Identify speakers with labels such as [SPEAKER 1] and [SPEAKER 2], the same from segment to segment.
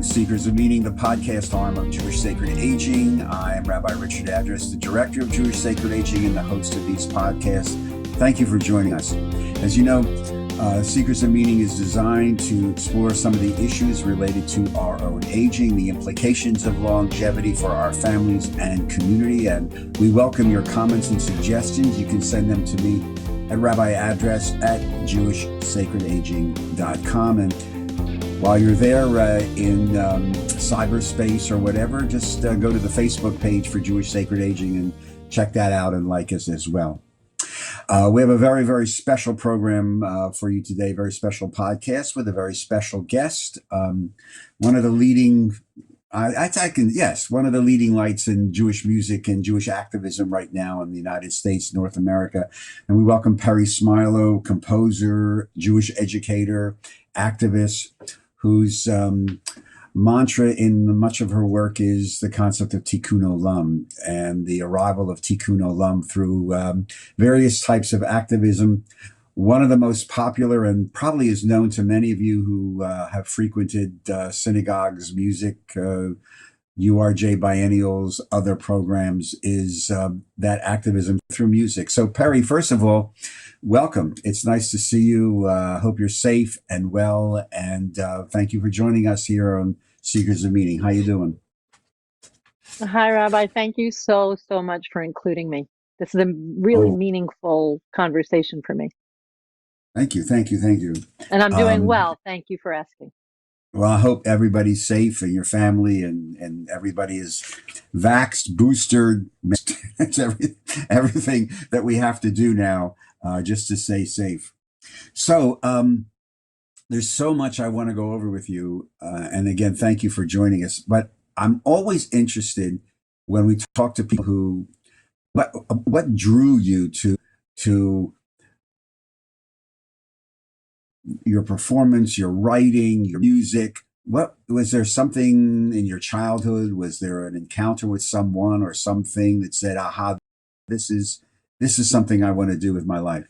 [SPEAKER 1] Seekers of Meaning, the podcast arm of Jewish Sacred Aging. I am Rabbi Richard Address, the director of Jewish Sacred Aging and the host of these podcasts. Thank you for joining us. As you know, Seekers of Meaning is designed to explore some of the issues related to our own aging, the implications of longevity for our families and community, and we welcome your comments and suggestions. You can send them to me at rabbiaddress@jewishsacredaging.com. And while you're there in cyberspace or whatever, just go to the Facebook page for Jewish Sacred Aging and check that out and like us as well. We have a very, very special program for you today, very special podcast with a very special guest. One of the leading, one of the leading lights in Jewish music and Jewish activism right now in the United States, North America. And we welcome Peri Smilow, composer, Jewish educator, activist, whose mantra in much of her work is the concept of tikkun olam and the arrival of tikkun olam through various types of activism. One of the most popular and probably is known to many of you who have frequented synagogues, music, URJ biennials, other programs, is that activism through music. So Peri, first of all, welcome. It's nice to see you. Hope you're safe and well. And thank you for joining us here on Seekers of Meaning. How you doing?
[SPEAKER 2] Hi, Rabbi. Thank you so much for including me. This is a really meaningful conversation for me.
[SPEAKER 1] Thank you.
[SPEAKER 2] And I'm doing well. Thank you for asking.
[SPEAKER 1] Well, I hope everybody's safe and your family and everybody is vaxxed, boosted. It's everything that we have to do now just to stay safe. So there's so much I want to go over with you. And again, thank you for joining us. But I'm always interested when we talk to people who, what drew you to your performance, your writing, your music? What was there something in your childhood? Was there an encounter with someone or something that said, aha, this is something I want to do with my life?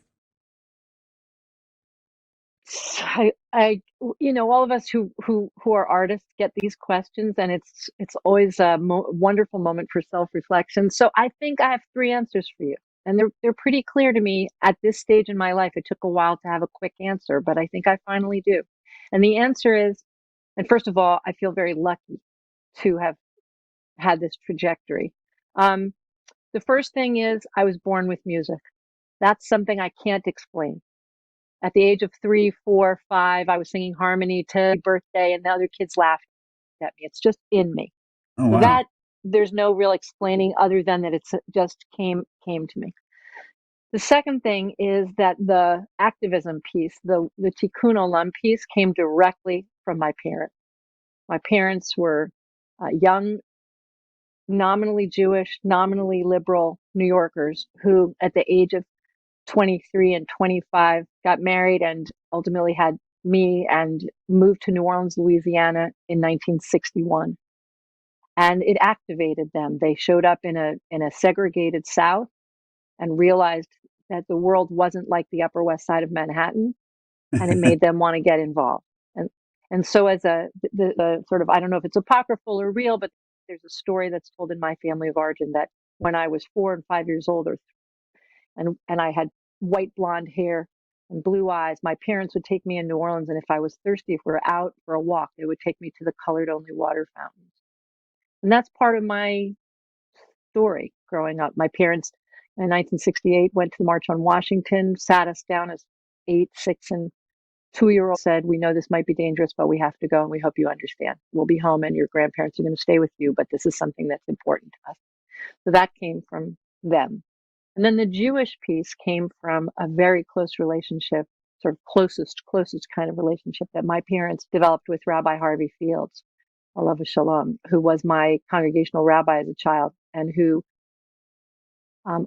[SPEAKER 2] All of us who are artists get these questions, and it's always a wonderful moment for self-reflection. So I think I have three answers for you. And they're pretty clear to me at this stage in my life. It took a while to have a quick answer, but I think I finally do. And the answer is, and first of all, I feel very lucky to have had this trajectory. The first thing is I was born with music. That's something I can't explain. At the age of 3, 4, 5, I was singing harmony to birthday, and the other kids laughed at me. It's just in me.
[SPEAKER 1] Oh, wow.
[SPEAKER 2] So that there's no real explaining other than that it's just came to me. The second thing is that the activism piece, the tikkun olam piece, came directly from my parents. My parents were young, nominally Jewish, nominally liberal New Yorkers who, at the age of 23 and 25, got married and ultimately had me and moved to New Orleans, Louisiana in 1961. And it activated them. They showed up in a segregated South and realized that the world wasn't like the Upper West Side of Manhattan, and it made them want to get involved. And so as the sort of, I don't know if it's apocryphal or real, but there's a story that's told in my family of origin that when I was 4 and 5 years old, and I had white blonde hair and blue eyes, my parents would take me in New Orleans, and if I was thirsty, if we were out for a walk, they would take me to the colored only water fountains. And that's part of my story growing up. My parents in 1968 went to the March on Washington, sat us down as 8, 6, and 2-year-olds, said, we know this might be dangerous, but we have to go, and we hope you understand. We'll be home and your grandparents are going to stay with you, but this is something that's important to us. So that came from them. And then the Jewish piece came from a very close relationship, sort of closest kind of relationship that my parents developed with Rabbi Harvey Fields, Alav Shalom, who was my congregational rabbi as a child, and who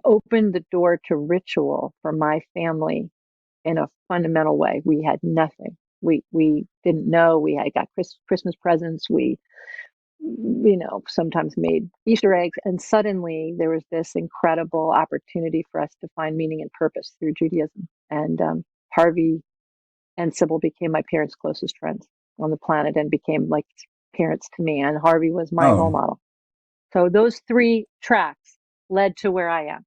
[SPEAKER 2] opened the door to ritual for my family in a fundamental way. We had nothing. We didn't know. We had got Christmas presents. We, sometimes made Easter eggs. And suddenly there was this incredible opportunity for us to find meaning and purpose through Judaism. And Harvey and Sybil became my parents' closest friends on the planet and became like parents to me, and Harvey was my role
[SPEAKER 1] Oh,
[SPEAKER 2] model. So those 3 tracks led to where I am.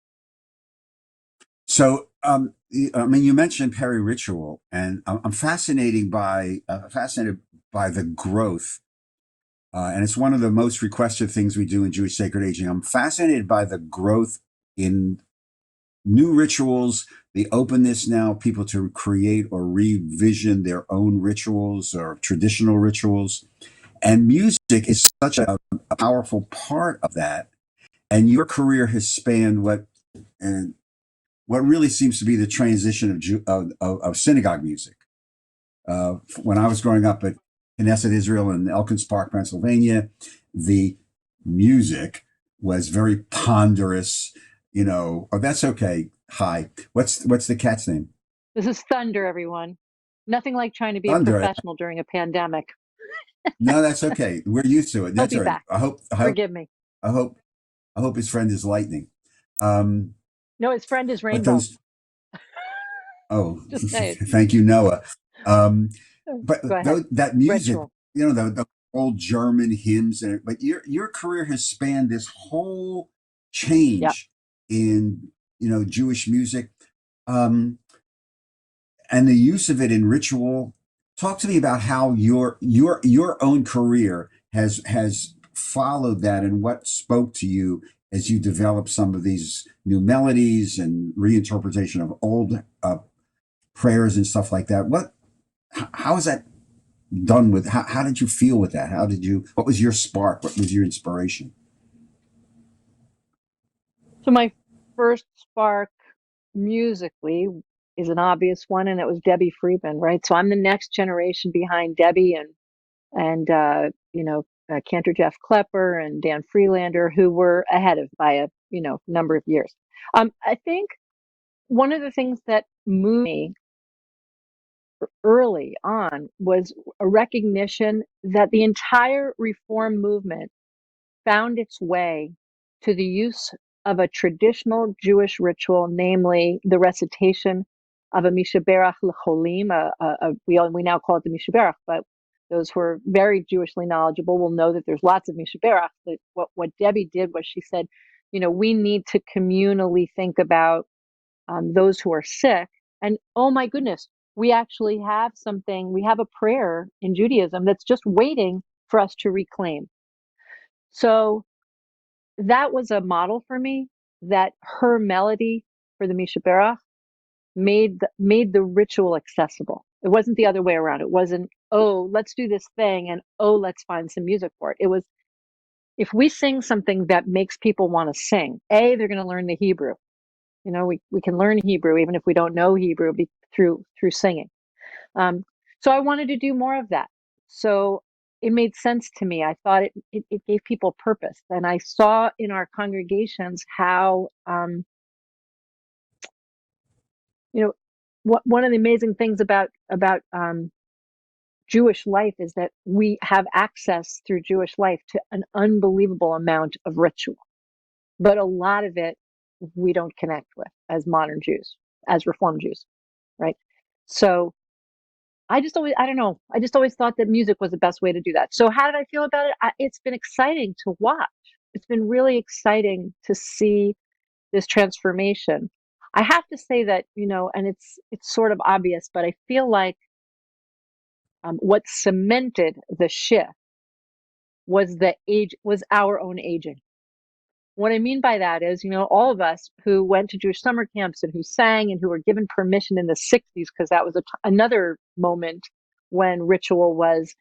[SPEAKER 1] so I mean, you mentioned Peri Ritual, and I'm fascinated by the growth, and it's one of the most requested things we do in Jewish sacred aging. I'm fascinated by the growth in new rituals, the openness now people to create or revision their own rituals or traditional rituals, and music is such a powerful part of that. And your career has spanned and what really seems to be the transition of synagogue music. When I was growing up at Knesset Israel in Elkins Park, Pennsylvania, the music was very ponderous. Oh, that's okay. Hi, what's the cat's name?
[SPEAKER 2] This is Thunder, everyone. Nothing like trying to be a
[SPEAKER 1] Thunder.
[SPEAKER 2] professional during a pandemic.
[SPEAKER 1] No, that's okay. We're used to it.
[SPEAKER 2] He'll
[SPEAKER 1] That's
[SPEAKER 2] be
[SPEAKER 1] all right.
[SPEAKER 2] back.
[SPEAKER 1] I hope.
[SPEAKER 2] Forgive me.
[SPEAKER 1] I hope. I hope his friend is lightning. Um,
[SPEAKER 2] No, his friend is
[SPEAKER 1] but
[SPEAKER 2] Rainbow.
[SPEAKER 1] those. Oh,
[SPEAKER 2] Just saying.
[SPEAKER 1] thank you, Noah. But
[SPEAKER 2] Go ahead.
[SPEAKER 1] that music,
[SPEAKER 2] Ritual.
[SPEAKER 1] the old German hymns, but your career has spanned this whole
[SPEAKER 2] Yep.
[SPEAKER 1] change in Jewish music, and the use of it in ritual. Talk to me about how your own career has followed that, and what spoke to you as you develop some of these new melodies and reinterpretation of old prayers and stuff like that. How is that done with? How did you feel with that? What was your spark? What was your inspiration?
[SPEAKER 2] So my first spark musically is an obvious one, and it was Debbie Friedman, right? So I'm the next generation behind Debbie and Cantor Jeff Klepper and Dan Freelander, who were ahead of by a number of years. I think one of the things that moved me early on was a recognition that the entire reform movement found its way to the use of a traditional Jewish ritual, namely the recitation of a Mishaberach L'Cholim. We now call it the Mishaberach, but those who are very Jewishly knowledgeable will know that there's lots of Mishaberach. But what Debbie did was she said, we need to communally think about those who are sick. And oh my goodness, we actually have we have a prayer in Judaism that's just waiting for us to reclaim. So that was a model for me, that her melody for the Mishaberach made the ritual accessible. It wasn't the other way around. It wasn't, oh, let's do this thing and oh, let's find some music for it. It was, if we sing something that makes people want to sing, they're going to learn the Hebrew. We can learn Hebrew even if we don't know Hebrew through singing. So I wanted to do more of that. So it made sense to me. I thought it gave people purpose. And I saw in our congregations how, one of the amazing things about Jewish life is that we have access through Jewish life to an unbelievable amount of ritual. But a lot of it we don't connect with as modern Jews, as Reform Jews, right? So I don't know. I just always thought that music was the best way to do that. So how did I feel about it? It's been exciting to watch. It's been really exciting to see this transformation. I have to say that, and it's sort of obvious, but I feel like what cemented the shift was our own aging. What I mean by that is, all of us who went to Jewish summer camps and who sang and who were given permission in the 60s, because that was another moment when ritual was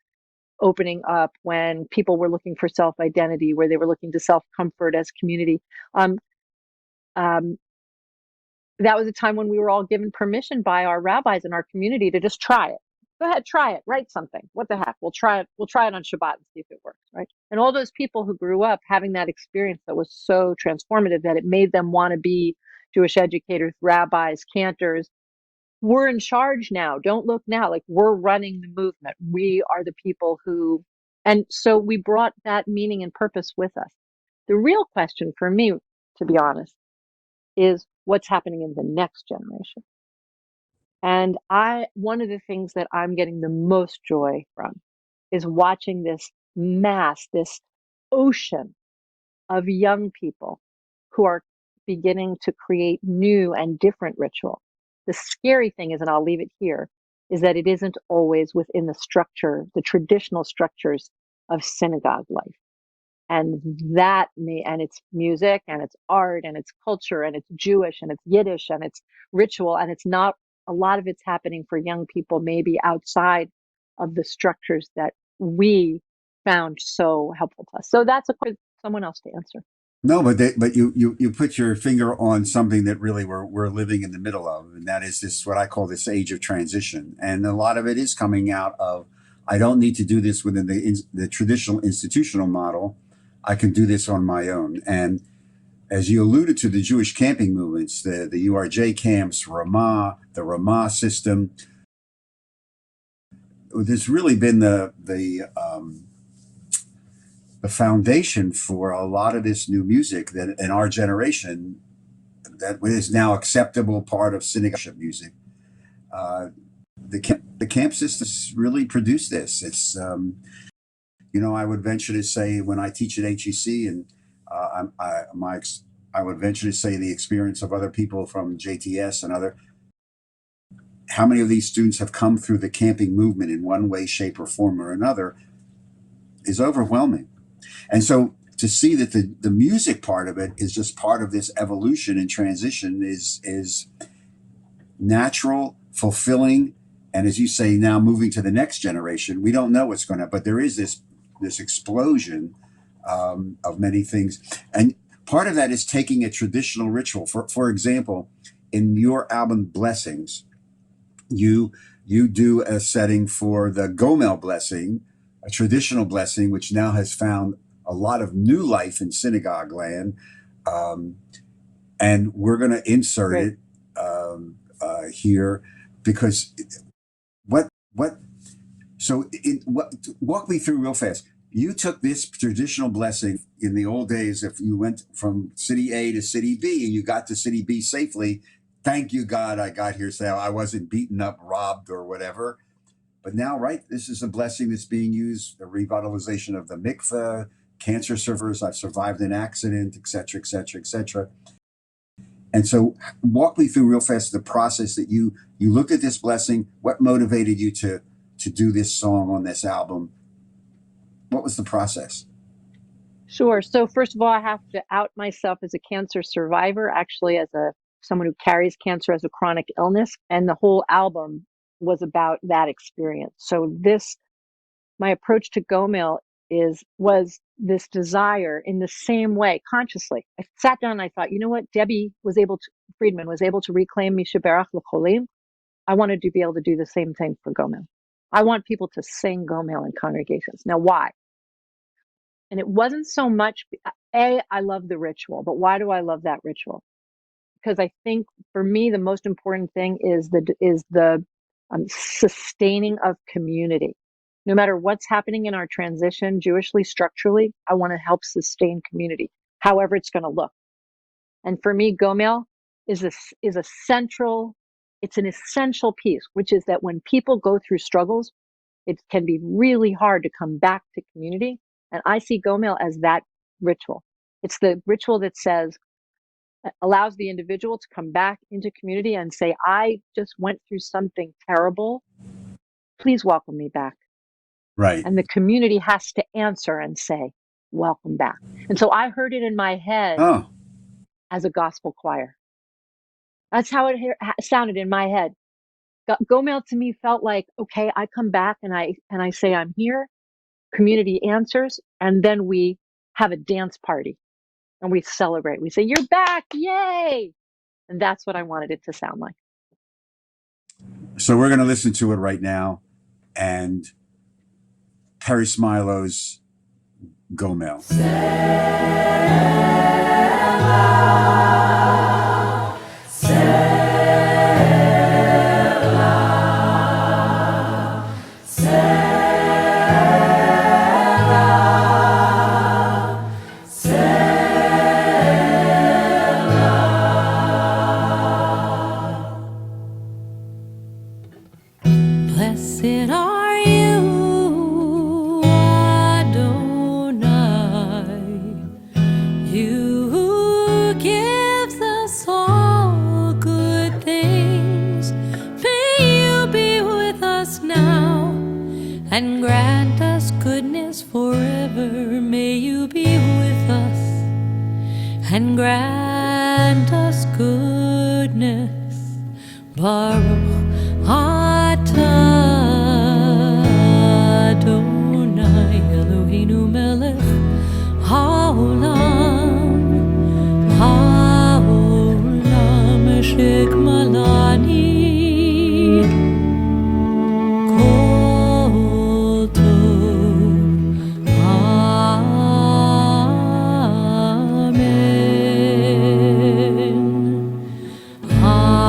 [SPEAKER 2] opening up, when people were looking for self-identity, where they were looking to self-comfort as community. Um, um, that was a time when we were all given permission by our rabbis in our community to just try it. Go ahead, try it, write something. What the heck? We'll try it on Shabbat and see if it works, right? And all those people who grew up having that experience that was so transformative that it made them want to be Jewish educators, rabbis, cantors. We're in charge now. Don't look now. Like, we're running the movement. We are the people who, and so we brought that meaning and purpose with us. The real question for me, to be honest, is what's happening in the next generation. And one of the things that I'm getting the most joy from is watching this mass, this ocean of young people who are beginning to create new and different ritual. The scary thing is, and I'll leave it here, is that it isn't always within the structure, the traditional structures of synagogue life. And and it's music and it's art and it's culture and it's Jewish and it's Yiddish and it's ritual. And it's not, a lot of it's happening for young people, maybe outside of the structures that we found so helpful to us. So that's someone else to answer.
[SPEAKER 1] No, but you put your finger on something that really we're living in the middle of, and that is this, what I call this age of transition. And a lot of it is coming out of, I don't need to do this within the traditional institutional model. I can do this on my own. And as you alluded to, the Jewish camping movements, the URJ camps, the Ramah system, there's really been the foundation for a lot of this new music that in our generation that is now acceptable part of synagogue music. The camp systems really produce this. It's I would venture to say, when I teach at HEC, and I would venture to say the experience of other people from JTS and how many of these students have come through the camping movement in one way, shape, or form or another is overwhelming. And so to see that the music part of it is just part of this evolution and transition is natural, fulfilling, and as you say, now moving to the next generation. We don't know what's going to, but there is this explosion of many things. And part of that is taking a traditional ritual. For example, in your album Blessings, you do a setting for the Gomel blessing, a traditional blessing, which now has found a lot of new life in synagogue land. And we're going to insert it here because walk me through real fast. You took this traditional blessing in the old days. If you went from city A to city B and you got to city B safely, thank you, God, I got here, so I wasn't beaten up, robbed, or whatever. But now, right, this is a blessing that's being used, the revitalization of the mikveh, cancer survivors, I've survived an accident, et cetera, et cetera, et cetera. And so walk me through real fast the process that you looked at this blessing. What motivated you to do this song on this album? What was the process?
[SPEAKER 2] Sure. So first of all, I have to out myself as a cancer survivor, actually as someone who carries cancer as a chronic illness. And the whole album was about that experience. So my approach to Gomel was this desire in the same way, consciously. I sat down and I thought, you know what? Debbie Friedman was able to reclaim Misha Berach L'Cholim. I wanted to be able to do the same thing for Gomel. I want people to sing Gomel in congregations. Now, why? And it wasn't so much, I love the ritual, but why do I love that ritual? Because I think for me, the most important thing is the sustaining of community. No matter what's happening in our transition, Jewishly, structurally, I want to help sustain community, however it's going to look. And for me, Gomel is an essential piece, which is that when people go through struggles, it can be really hard to come back to community. And I see Gomel as that ritual. It's the ritual that allows the individual to come back into community and say, I just went through something terrible. Please welcome me back.
[SPEAKER 1] Right.
[SPEAKER 2] And the community has to answer and say, welcome back. And so I heard it in my head as a gospel choir. That's how it sounded in my head. Gomel to me felt like, okay, I come back and I say, I'm here. Community answers, and then we have a dance party and we celebrate. We say, you're back, yay! And that's what I wanted it to sound like.
[SPEAKER 1] So we're going to listen to it right now, and Peri Smilow's Gomel.
[SPEAKER 3] Blessed are you, Adonai. and grant us goodness forever. May you be with us and grant us goodness. Baruch atah Adonai Eloheinu melech haolam haolam shekmalani kol tov. Amen. Amen.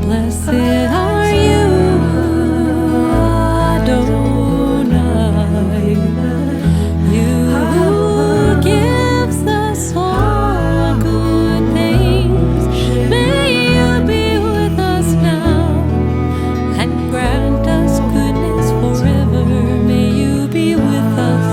[SPEAKER 3] Blessed are you, Adonai, you who gives us all good things. May you be with us now and grant us goodness forever. May you be with us.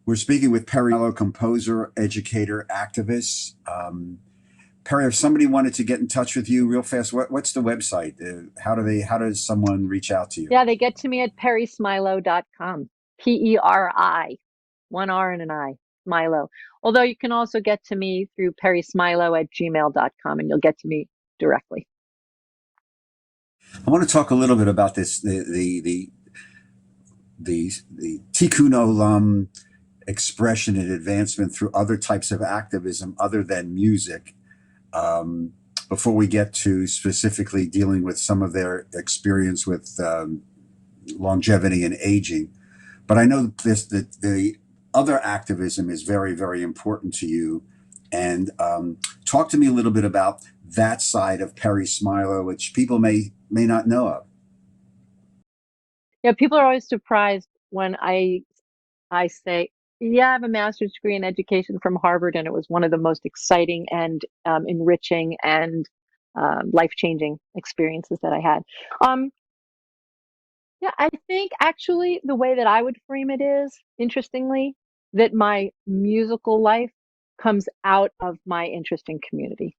[SPEAKER 1] We're speaking with Peri Smilow, composer, educator, activist. Peri, if somebody wanted to get in touch with you real fast, what's the website? How does someone reach out to you?
[SPEAKER 2] Yeah, they get to me at perismilow.com. P-E-R-I, one R and an I, Smilo. Although you can also get to me through perismilow@gmail.com, and you'll get to me directly.
[SPEAKER 1] I want to talk a little bit about this, the tikkun olam expression and advancement through other types of activism other than music, before we get to specifically dealing with some of their experience with longevity and aging. But I know that the other activism is very, very important to you. And talk to me a little bit about that side of Peri Smilow, which people may not know of.
[SPEAKER 2] Yeah, people are always surprised when I say, yeah, I have a master's degree in education from Harvard, and it was one of the most exciting and enriching and life-changing experiences that I had. Yeah, I think actually the way that I would frame it is, interestingly, that my musical life comes out of my interest in community,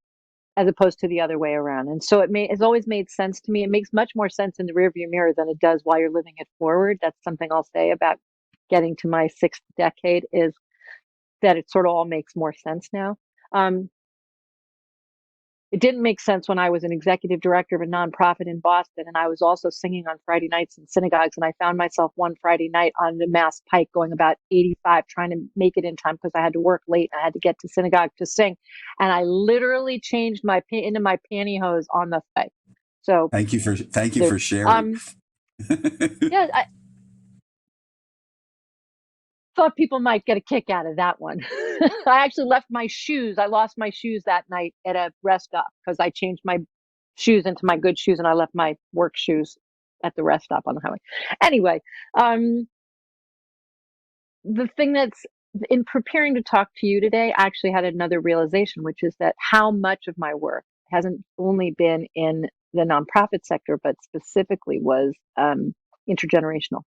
[SPEAKER 2] as opposed to the other way around. And so it's always made sense to me. It makes much more sense in the rearview mirror than it does while you're living it forward. That's something I'll say about getting to my sixth decade, is that it sort of all makes more sense now. Um, it didn't make sense when I was an executive director of a nonprofit in Boston, and I was also singing on Friday nights in synagogues. And I found myself one Friday night on the Mass Pike going about 85, trying to make it in time because I had to work late. I had to get to synagogue to sing. And I literally changed into my pantyhose on the way. So
[SPEAKER 1] thank you for sharing.
[SPEAKER 2] Yeah, I thought people might get a kick out of that one. I actually left my shoes. I lost my shoes that night at a rest stop because I changed my shoes into my good shoes and I left my work shoes at the rest stop on the highway. Anyway, the thing that's in preparing to talk to you today, I actually had another realization, which is that how much of my work hasn't only been in the nonprofit sector, but specifically was intergenerational.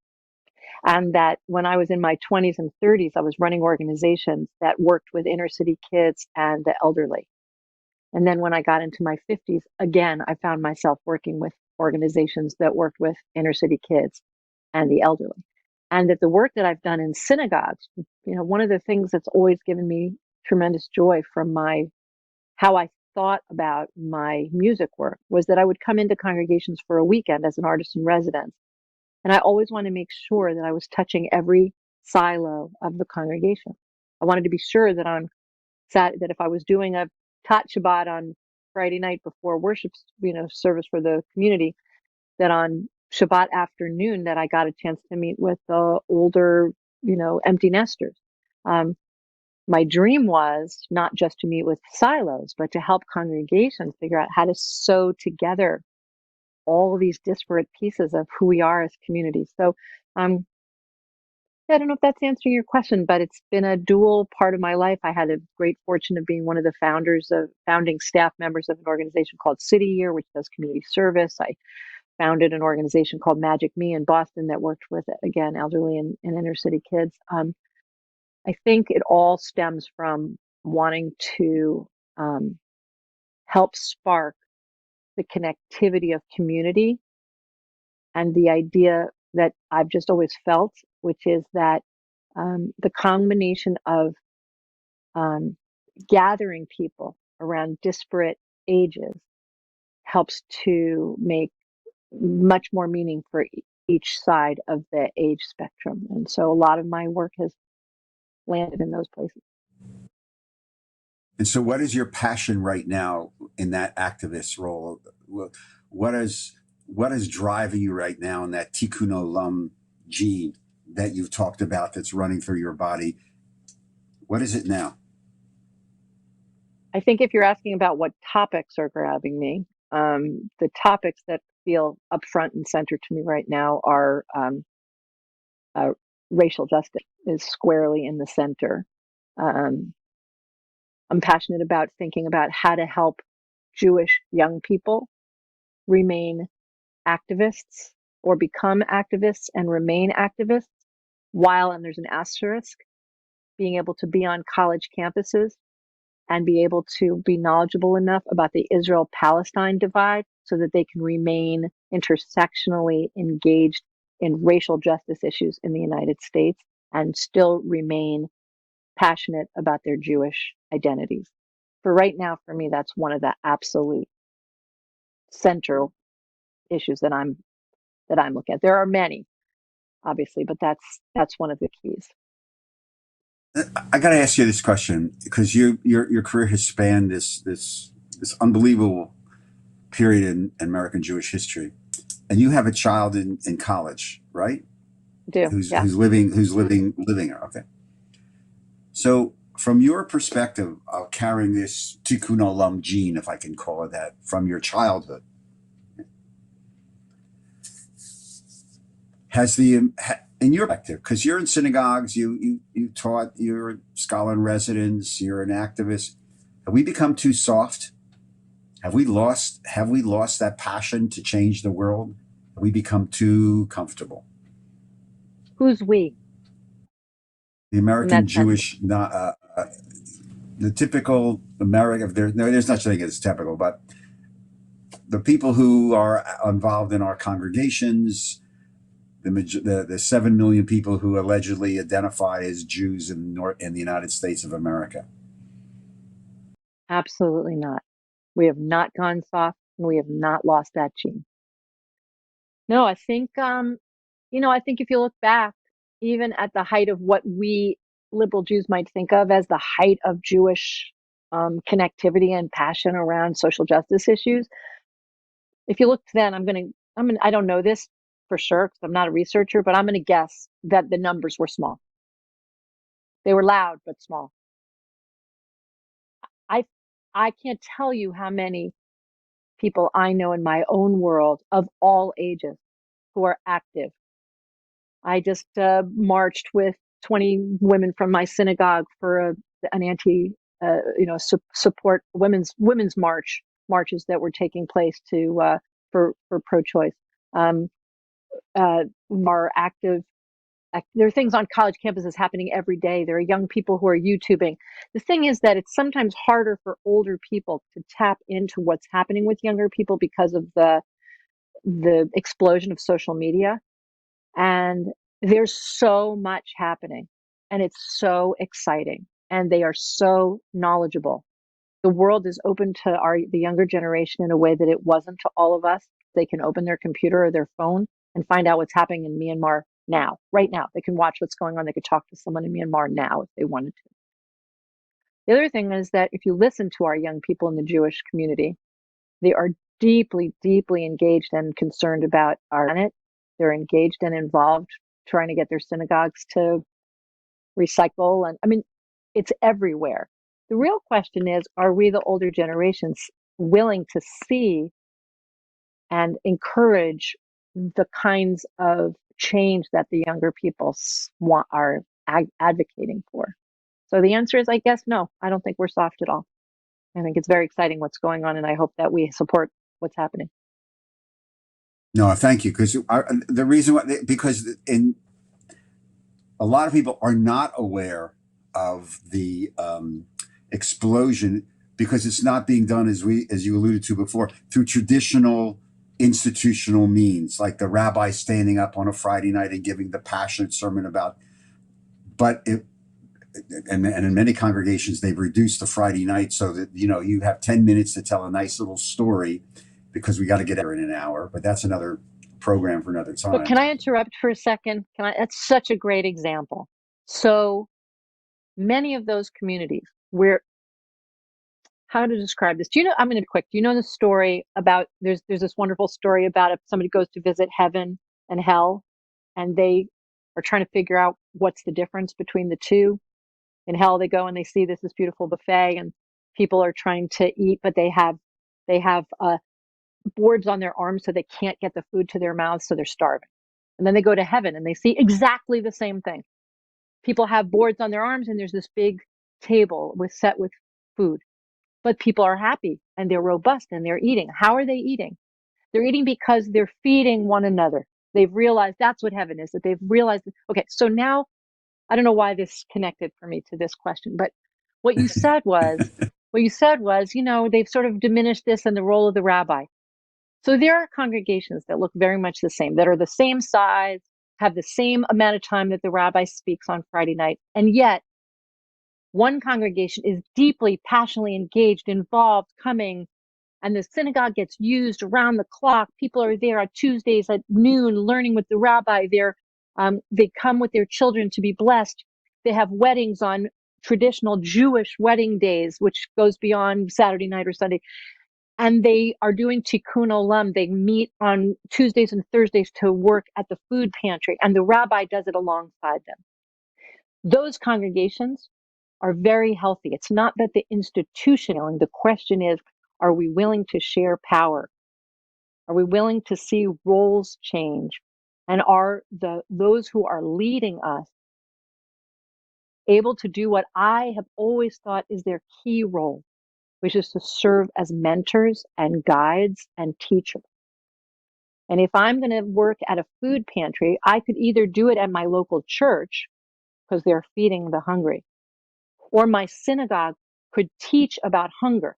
[SPEAKER 2] And that when I was in my 20s and 30s, I was running organizations that worked with inner city kids and the elderly. And then when I got into my 50s, again, I found myself working with organizations that worked with inner city kids and the elderly. And that the work that I've done in synagogues, one of the things that's always given me tremendous joy from how I thought about my music work was that I would come into congregations for a weekend as an artist in residence. And I always wanted to make sure that I was touching every silo of the congregation. I wanted to be sure that that if I was doing a Tot Shabbat on Friday night before worship, service for the community, that on Shabbat afternoon that I got a chance to meet with the older, empty nesters. My dream was not just to meet with silos, but to help congregations figure out how to sew together all these disparate pieces of who we are as communities. So I don't know if that's answering your question, but it's been a dual part of my life. I had a great fortune of being one of the founding staff members of an organization called City Year, which does community service. I founded an organization called Magic Me in Boston that worked with, again, elderly and inner city kids. I think it all stems from wanting to help spark the connectivity of community and the idea that I've just always felt, which is that the combination of gathering people around disparate ages helps to make much more meaning for each side of the age spectrum. And so a lot of my work has landed in those places.
[SPEAKER 1] And so what is your passion right now in that activist role? What is driving you right now in that tikkun olam gene that you've talked about that's running through your body? What is it now?
[SPEAKER 2] I think if you're asking about what topics are grabbing me, the topics that feel up front and center to me right now are racial justice is squarely in the center. I'm passionate about thinking about how to help Jewish young people remain activists or become activists and remain activists while, and there's an asterisk, being able to be on college campuses and be able to be knowledgeable enough about the Israel-Palestine divide so that they can remain intersectionally engaged in racial justice issues in the United States and still remain passionate about their Jewish identities. For right now, for me, that's one of the absolute central issues that I'm looking at. There are many, obviously, but that's one of the keys.
[SPEAKER 1] I got to ask you this question because your career has spanned this unbelievable period in American Jewish history, and you have a child in college, right?
[SPEAKER 2] I do.
[SPEAKER 1] Who's living there. Okay. So from your perspective of carrying this tikkun olam gene, if I can call it that, from your childhood, has in your perspective, because you're in synagogues, you taught, you're a scholar in residence, you're an activist, have we become too soft? Have we lost that passion to change the world? Have we become too comfortable?
[SPEAKER 2] Who's we?
[SPEAKER 1] The American Jewish, the typical American. There's not such a thing as typical, but the people who are involved in our congregations, the 7 million people who allegedly identify as Jews in the United States of America.
[SPEAKER 2] Absolutely not. We have not gone soft, and we have not lost that gene. No, I think, I think if you look back, even at the height of what we liberal Jews might think of as the height of Jewish connectivity and passion around social justice issues, if you look then, I don't know this for sure because I'm not a researcher, but I'm going to guess that the numbers were small. They were loud, but small. I can't tell you how many people I know in my own world of all ages who are active. I just marched with 20 women from my synagogue for an anti, support women's marches that were taking place for pro-choice. Are active. There are things on college campuses happening every day. There are young people who are YouTubing. The thing is that it's sometimes harder for older people to tap into what's happening with younger people because of the explosion of social media. And there's so much happening, and it's so exciting, and they are so knowledgeable. The world is open to the younger generation in a way that it wasn't to all of us. They can open their computer or their phone and find out what's happening in Myanmar now, right now. They can watch what's going on. They could talk to someone in Myanmar now if they wanted to. The other thing is that if you listen to our young people in the Jewish community, they are deeply, deeply engaged and concerned about our planet. They're engaged and involved trying to get their synagogues to recycle. And I mean, it's everywhere. The real question is, are we, the older generations, willing to see and encourage the kinds of change that the younger people are advocating for? So the answer is, I guess, no. I don't think we're soft at all. I think it's very exciting what's going on, and I hope that we support what's happening.
[SPEAKER 1] No, thank you. Because the reason why, because a lot of people are not aware of the explosion because it's not being done, as you alluded to before, through traditional institutional means, like the rabbi standing up on a Friday night and giving the passionate sermon about. But and in many congregations, they've reduced the Friday night so that you have 10 minutes to tell a nice little story, because we got to get there in an hour. But that's another program for another time.
[SPEAKER 2] But can I interrupt for a second? That's such a great example. So many of those communities where, how to describe this? I'm going to be quick. Do you know the story about, there's this wonderful story about if somebody goes to visit heaven and hell, and they are trying to figure out what's the difference between the two. In hell, they go and they see this beautiful buffet, and people are trying to eat, but they have boards on their arms so they can't get the food to their mouths, so they're starving. And then they go to heaven and they see exactly the same thing. People have boards on their arms, and there's this big table set with food. But people are happy, and they're robust, and they're eating. How are they eating? They're eating because they're feeding one another. They've realized that's what heaven is, that they've realized. Okay, so now, I don't know why this connected for me to this question, but what you said was, they've sort of diminished this and the role of the rabbi. So there are congregations that look very much the same, that are the same size, have the same amount of time that the rabbi speaks on Friday night, and yet one congregation is deeply, passionately engaged, involved, coming, and the synagogue gets used around the clock. People are there on Tuesdays at noon learning with the rabbi. They come with their children to be blessed. They have weddings on traditional Jewish wedding days, which goes beyond Saturday night or Sunday. And they are doing tikkun olam. They meet on Tuesdays and Thursdays to work at the food pantry, and the rabbi does it alongside them. Those congregations are very healthy. It's not that the institution, the question is, are we willing to share power? Are we willing to see roles change? And are those who are leading us able to do what I have always thought is their key role, which is to serve as mentors and guides and teachers? And if I'm going to work at a food pantry, I could either do it at my local church because they're feeding the hungry, or my synagogue could teach about hunger.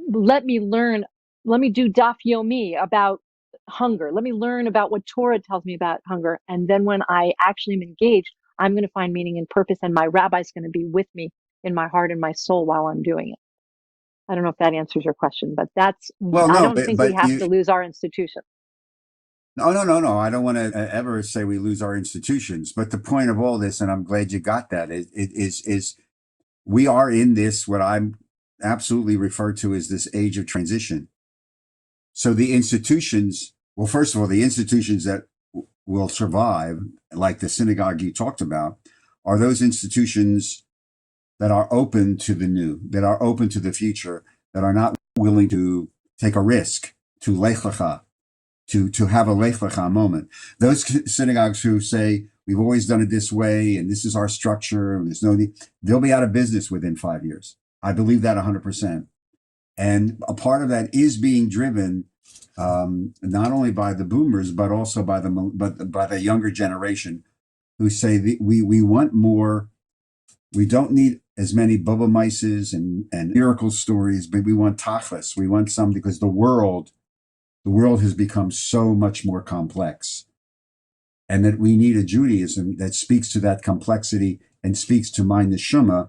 [SPEAKER 2] Let me do daf yomi about hunger. Let me learn about what Torah tells me about hunger. And then when I actually am engaged, I'm going to find meaning and purpose, and my rabbi's going to be with me in my heart and my soul while I'm doing it. I don't know if that answers your question, but
[SPEAKER 1] Well,
[SPEAKER 2] I
[SPEAKER 1] no,
[SPEAKER 2] don't think we
[SPEAKER 1] but
[SPEAKER 2] have to lose our institution.
[SPEAKER 1] no, no, no, no. I don't want to ever say we lose our institutions. But the point of all this, and I'm glad you got that, is we are in this, what I'm absolutely referred to as this age of transition. So the institutions, well, first of all, the institutions that will survive, like the synagogue you talked about, are those institutions that are open to the new, that are open to the future, that are not willing to take a risk, to lech lecha, to have a lech lecha moment. Those synagogues who say, we've always done it this way, and this is our structure, and there's no need, they'll be out of business within 5 years. I believe that 100%. And a part of that is being driven not only by the boomers, but also by the younger generation who say we want more. We don't need as many Bubba Mices and miracle stories, but we want tachlis. We want some, because the world has become so much more complex, and that we need a Judaism that speaks to that complexity and speaks to my neshama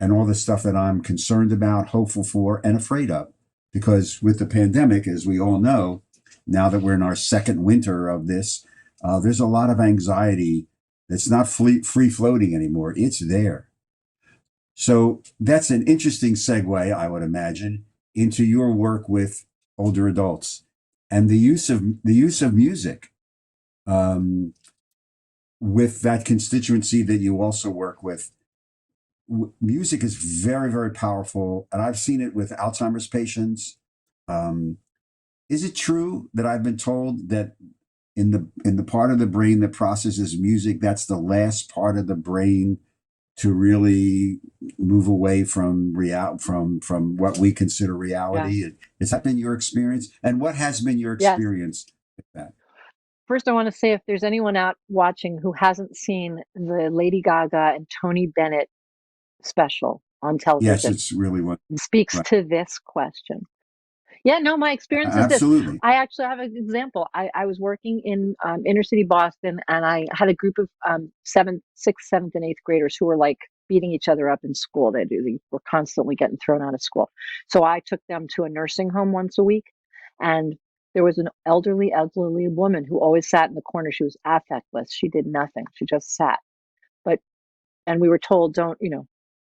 [SPEAKER 1] and all the stuff that I'm concerned about, hopeful for, and afraid of. Because with the pandemic, as we all know, now that we're in our second winter of this, there's a lot of anxiety that's not free floating anymore. It's there. So that's an interesting segue, I would imagine, into your work with older adults and the use of music with that constituency that you also work with. Music is very, very powerful, and I've seen it with Alzheimer's patients. Is it true that I've been told that in the part of the brain that processes music, that's the last part of the brain to really move away from from what we consider reality?
[SPEAKER 2] Yeah.
[SPEAKER 1] Has that been your experience? And what has been your
[SPEAKER 2] Yes.
[SPEAKER 1] experience with that?
[SPEAKER 2] First, I want to say, if there's anyone out watching who hasn't seen the Lady Gaga and Tony Bennett special on
[SPEAKER 1] Yes,
[SPEAKER 2] television,
[SPEAKER 1] it's really what.
[SPEAKER 2] it speaks
[SPEAKER 1] Right.
[SPEAKER 2] to this question. Yeah, no, my experience is this.
[SPEAKER 1] Absolutely.
[SPEAKER 2] I actually have an example. I was working in inner city Boston, and I had a group of sixth, seventh, and eighth graders who were like beating each other up in school. They were constantly getting thrown out of school. So I took them to a nursing home once a week, and there was an elderly woman who always sat in the corner. She was affectless. She did nothing. She just sat. And we were told, don't,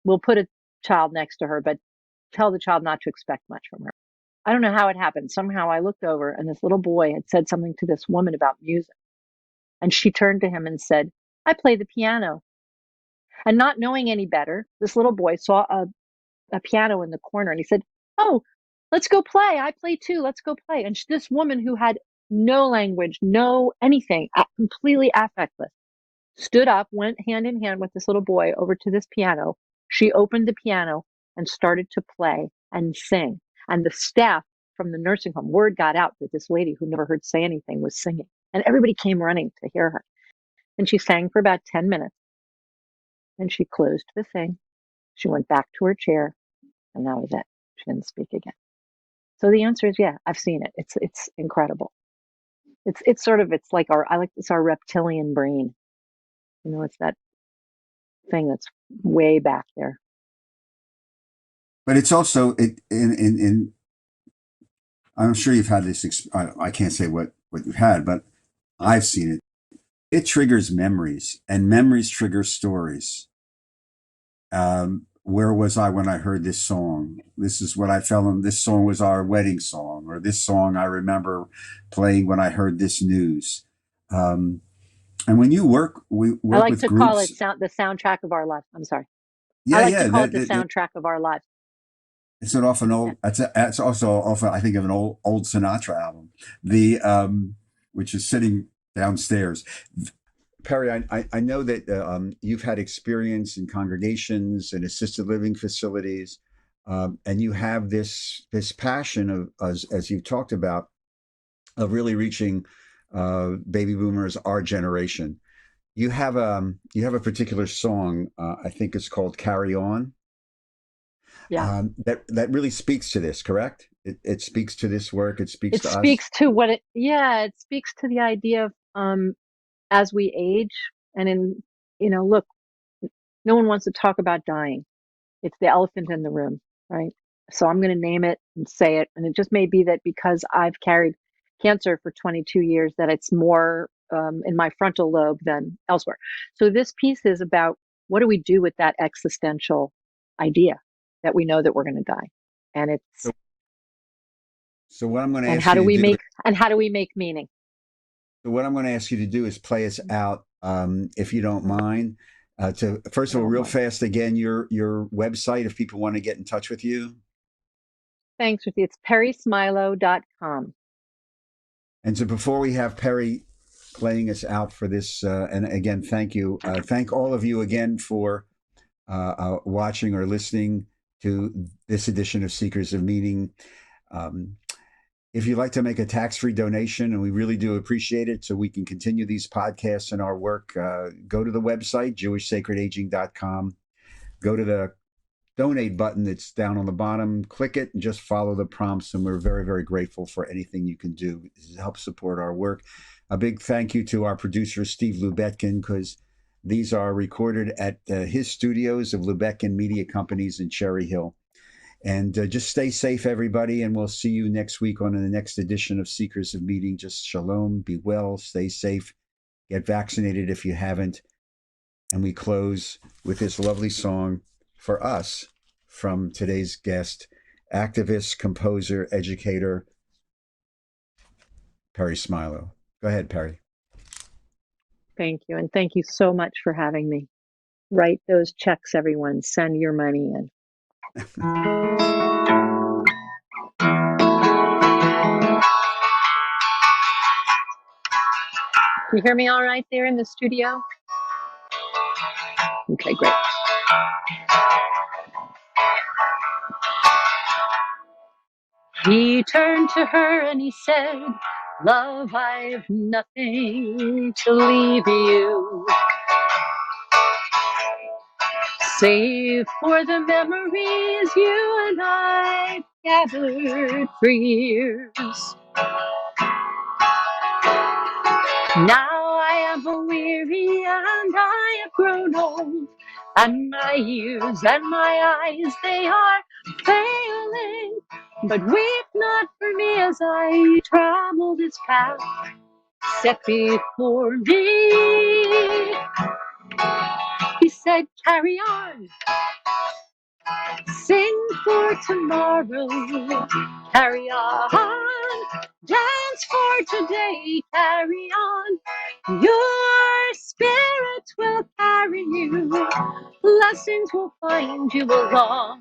[SPEAKER 2] we'll put a child next to her, but tell the child not to expect much from her. I don't know how it happened. Somehow I looked over, and this little boy had said something to this woman about music. And she turned to him and said, I play the piano. And not knowing any better, this little boy saw a piano in the corner, and he said, oh, let's go play. I play too. Let's go play. And this woman, who had no language, no anything, completely affectless, stood up, went hand in hand with this little boy over to this piano. She opened the piano and started to play and sing. And the staff from the nursing home, word got out that this lady who never heard say anything was singing. And everybody came running to hear her. And she sang for about 10 minutes. And she closed the thing. She went back to her chair, and that was it. She didn't speak again. So the answer is, yeah, I've seen it. It's incredible. It's like our reptilian brain. It's that thing that's way back there.
[SPEAKER 1] But it's also in I'm sure you've had this. I can't say what you've had, but I've seen it. It triggers memories, and memories trigger stories. Where was I when I heard this song? This is what I felt in. This song was our wedding song, or this song I remember playing when I heard this news. And when you work with groups, I
[SPEAKER 2] like to call it the soundtrack of our lives. I'm sorry.
[SPEAKER 1] Yeah,
[SPEAKER 2] I like to call it the soundtrack of our lives.
[SPEAKER 1] It's an often old. It's also often, I think, of an old Sinatra album, which is sitting downstairs. Peri, I know that you've had experience in congregations and assisted living facilities, and you have this passion of, as you've talked about, of really reaching baby boomers, our generation. You have a particular song, I think it's called "Carry On."
[SPEAKER 2] Yeah.
[SPEAKER 1] That really speaks to this, correct? It speaks to this work. It speaks to us.
[SPEAKER 2] It speaks to it speaks to the idea of as we age, and look, no one wants to talk about dying. It's the elephant in the room, right? So I'm going to name it and say it. And it just may be that because I've carried cancer for 22 years, that it's more in my frontal lobe than elsewhere. So this piece is about, what do we do with that existential idea that we know that we're going to die? And it's,
[SPEAKER 1] So what I'm going to
[SPEAKER 2] and
[SPEAKER 1] ask
[SPEAKER 2] how
[SPEAKER 1] you
[SPEAKER 2] do
[SPEAKER 1] to
[SPEAKER 2] we
[SPEAKER 1] do,
[SPEAKER 2] make, and how do we make meaning?
[SPEAKER 1] so what I'm going to ask you to do is play us out, if you don't mind. To first of all, real fast again, your website if people want to get in touch with you.
[SPEAKER 2] Thanks, Ruthie. It's perismilow.com.
[SPEAKER 1] And so before we have Peri playing us out for this, and again, thank you. Thank all of you again for watching or listening to this edition of Seekers of Meaning. If you'd like to make a tax-free donation, and we really do appreciate it, so we can continue these podcasts and our work, go to the website, jewishsacredaging.com. Go to the donate button that's down on the bottom, click it, and just follow the prompts. And we're very, very grateful for anything you can do to help support our work. A big thank you to our producer, Steve Lubetkin, because these are recorded at his studios of Lubetkin Media Companies in Cherry Hill. And just stay safe, everybody, and we'll see you next week on the next edition of Seekers of Meaning. Just shalom, be well, stay safe, get vaccinated if you haven't. And we close with this lovely song for us from today's guest, activist, composer, educator, Peri Smilow. Go ahead, Peri.
[SPEAKER 2] Thank you. And thank you so much for having me. Write those checks, everyone. Send your money in. Can you hear me all right there in the studio? Okay, great. He turned to her and he said, "Love, I've nothing to leave you, save for the memories you and I gathered for years. Now I am weary and I have grown old, and my ears and my eyes, they are failing. But weep not for me as I travel this path set before me." He said, "Carry on, sing for tomorrow, carry on, dance for today, carry on. Your spirit will carry you, blessings will find you along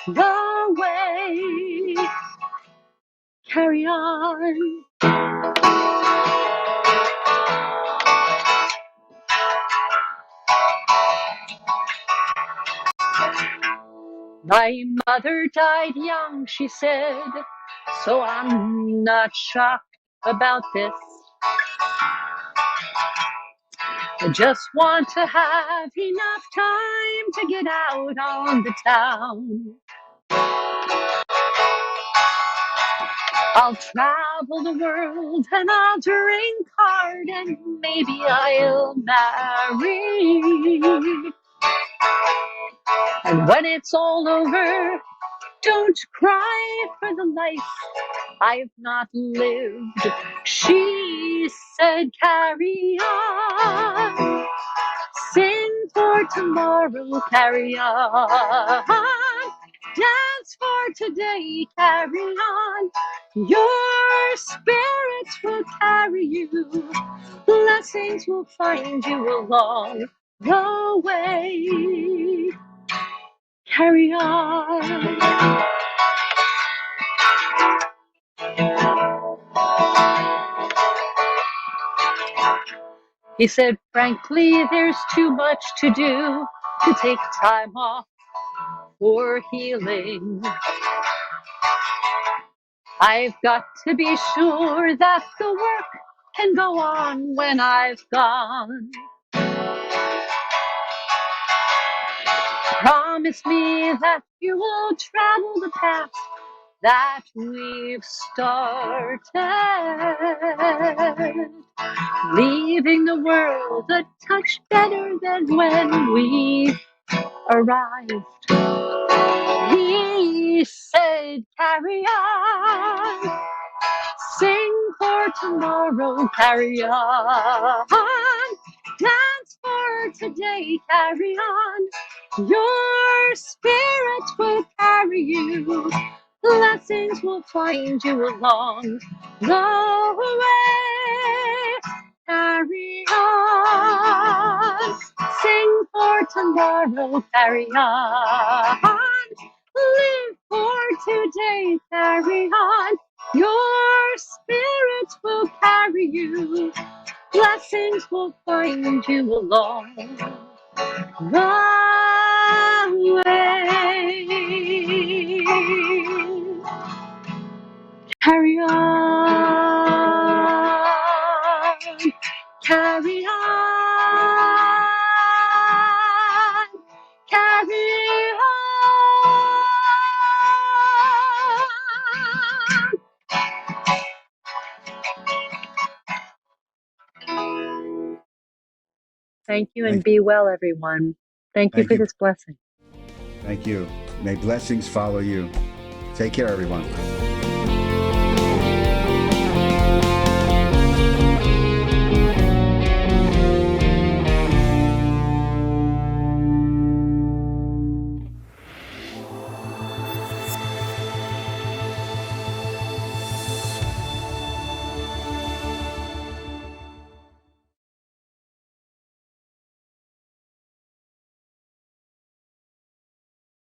[SPEAKER 2] the way. Carry on." My mother died young, she said, so I'm not shocked about this. I just want to have enough time to get out on the town. I'll travel the world and I'll drink hard and maybe I'll marry. And when it's all over, don't cry for the life I've not lived. She said, "Carry on, sing for tomorrow, carry on, dance for today, carry on. Your spirits will carry you, blessings will find you along the way. Carry on." He said, "Frankly, there's too much to do to take time off for healing. I've got to be sure that the work can go on when I've gone. Promise me that you will travel the path that we've started, leaving the world a touch better than when we arrived." He said, carry on. Sing for tomorrow, carry on. Dance for today, carry on. Your spirit will carry you. Blessings will find you along the way. Carry on. Sing for tomorrow, carry on. Live for today, carry on. Your spirit will carry you. Blessings will find you along the way. Carry on. Carry on. Carry on. Thank you, and be well, everyone. Thank you for this blessing.
[SPEAKER 1] Thank you. May blessings follow you. Take care, everyone.